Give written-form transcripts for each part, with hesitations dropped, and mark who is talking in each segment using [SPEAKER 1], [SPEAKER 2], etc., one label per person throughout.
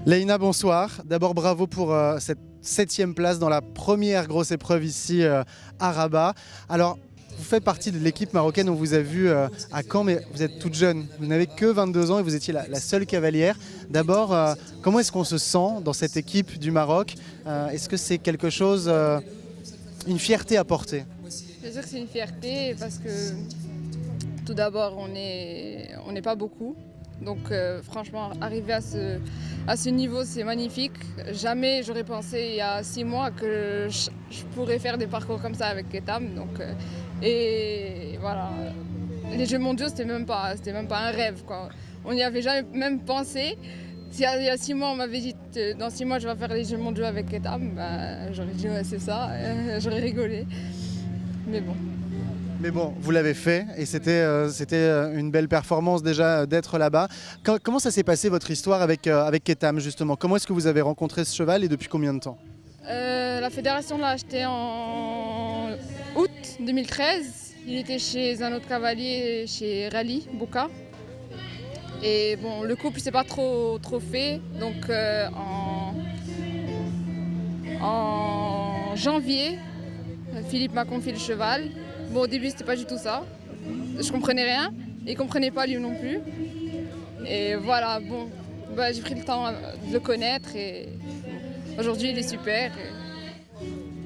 [SPEAKER 1] Leïna, bonsoir. D'abord, bravo pour cette 7e place dans la première grosse épreuve ici à Rabat. Alors, vous faites partie de l'équipe marocaine, on vous a vu à Caen, mais vous êtes toute jeune. Vous n'avez que 22 ans et vous étiez la seule cavalière. D'abord, comment est-ce qu'on se sent dans cette équipe du Maroc? Est-ce que c'est quelque chose, une fierté à porter?
[SPEAKER 2] C'est sûr que c'est une fierté parce que tout d'abord, on n'est pas beaucoup. Donc franchement, arriver à ce niveau, c'est magnifique. Jamais j'aurais pensé il y a 6 mois que je pourrais faire des parcours comme ça avec Ketam. Donc, et voilà, les Jeux mondiaux, c'était même pas un rêve, quoi. On n'y avait jamais même pensé. Si il y a 6 mois, on m'avait dit dans 6 mois, je vais faire les Jeux mondiaux avec Ketam, ben, j'aurais dit ouais, c'est ça, j'aurais rigolé. Mais bon.
[SPEAKER 1] Mais bon, vous l'avez fait et c'était une belle performance déjà d'être là-bas. Comment ça s'est passé votre histoire avec Ketam justement? Comment est-ce que vous avez rencontré ce cheval et depuis combien de temps?
[SPEAKER 2] La fédération l'a acheté en août 2013. Il était chez un autre cavalier, chez Rally Bouka. Et bon, le couple s'est pas trop fait. Donc en janvier, Philippe m'a confié le cheval. Bon, au début, c'était pas du tout ça. Je comprenais rien. Il comprenait pas lui non plus. Et voilà, bon, bah, j'ai pris le temps de le connaître et aujourd'hui, il est super.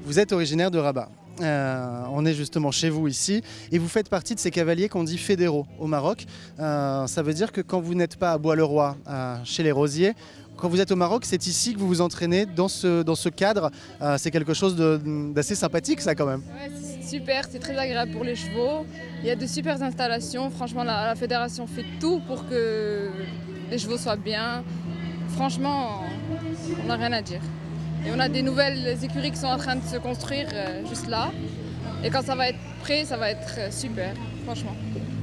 [SPEAKER 1] Vous êtes originaire de Rabat. On est justement chez vous ici et vous faites partie de ces cavaliers qu'on dit fédéraux au Maroc. Ça veut dire que quand vous n'êtes pas à Bois-le-Roi, chez les Rosiers, quand vous êtes au Maroc, c'est ici que vous vous entraînez dans ce cadre. C'est quelque chose d'assez sympathique, ça, quand même.
[SPEAKER 2] Ouais, c'est super, c'est très agréable pour les chevaux. Il y a de super installations. Franchement, la fédération fait tout pour que les chevaux soient bien. Franchement, on n'a rien à dire. Et on a des nouvelles écuries qui sont en train de se construire juste là. Et quand ça va être prêt, ça va être super, franchement.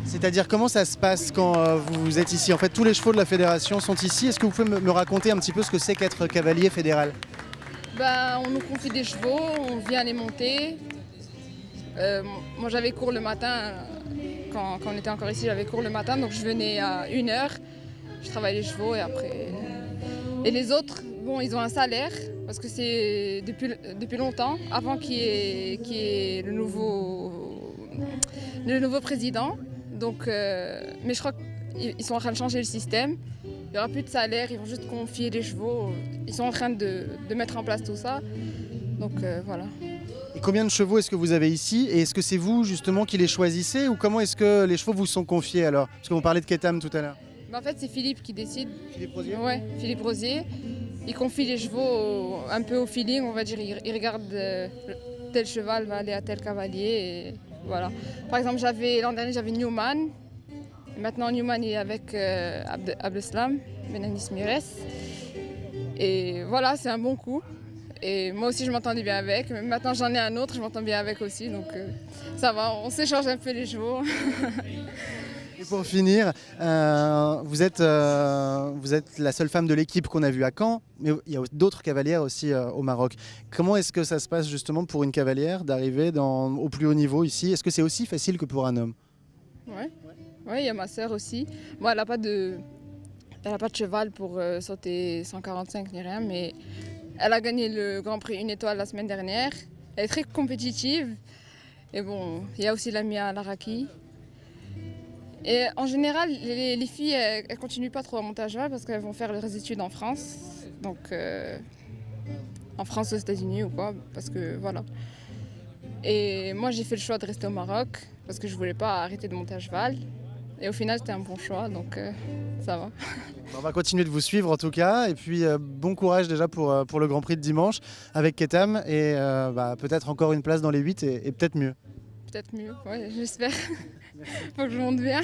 [SPEAKER 1] C'est-à-dire comment ça se passe quand vous êtes ici? En fait, tous les chevaux de la fédération sont ici. Est-ce que vous pouvez me raconter un petit peu ce que c'est qu'être cavalier fédéral?
[SPEAKER 2] Ben, on nous confie des chevaux, on vient les monter. Moi, j'avais cours le matin, quand on était encore ici, j'avais cours le matin, donc je venais à 1 h, je travaillais les chevaux et après... Et les autres, bon, ils ont un salaire, parce que c'est depuis longtemps, avant qu'il y ait le nouveau président. Donc, mais je crois qu'ils sont en train de changer le système. Il n'y aura plus de salaire, ils vont juste confier les chevaux. Ils sont en train de mettre en place tout ça. Donc voilà.
[SPEAKER 1] Et combien de chevaux est-ce que vous avez ici? Et est-ce que c'est vous justement qui les choisissez ou comment est-ce que les chevaux vous sont confiés alors? Parce que vous parlez de Ketam tout à l'heure.
[SPEAKER 2] Ben, en fait, c'est Philippe qui décide.
[SPEAKER 1] Philippe Rosier?
[SPEAKER 2] Ouais, Philippe Rosier. Il confie les chevaux un peu au feeling, on va dire. Il regarde tel cheval va aller à tel cavalier. Et voilà. Par exemple, l'an dernier, j'avais Newman. Maintenant, Newman est avec Abdeslam, Benanis Mires. Et voilà, c'est un bon coup. Et moi aussi, je m'entendais bien avec. Mais maintenant, j'en ai un autre, je m'entends bien avec aussi. Donc ça va, on s'échange un peu les chevaux.
[SPEAKER 1] Et pour finir, vous êtes la seule femme de l'équipe qu'on a vue à Caen, mais il y a d'autres cavalières aussi au Maroc. Comment est-ce que ça se passe justement pour une cavalière d'arriver au plus haut niveau ici? Est-ce que c'est aussi facile que pour un homme?
[SPEAKER 2] Ouais, il y a ma sœur aussi. Moi, elle n'a pas de cheval pour sauter 145 ni rien, mais elle a gagné le Grand Prix Une Étoile la semaine dernière. Elle est très compétitive. Et bon, il y a aussi Lamia Laraki. Et en général, les filles, elles continuent pas trop à monter à cheval parce qu'elles vont faire leurs études en France. Donc, en France, aux États-Unis ou quoi, parce que voilà. Et moi, j'ai fait le choix de rester au Maroc parce que je voulais pas arrêter de monter à cheval. Et au final, c'était un bon choix, donc ça va.
[SPEAKER 1] On va continuer de vous suivre en tout cas. Et puis, bon courage déjà pour le Grand Prix de dimanche avec Ketam. Et peut-être encore une place dans les 8 et peut-être mieux.
[SPEAKER 2] Peut-être mieux, ouais, j'espère. Faut que je monte bien.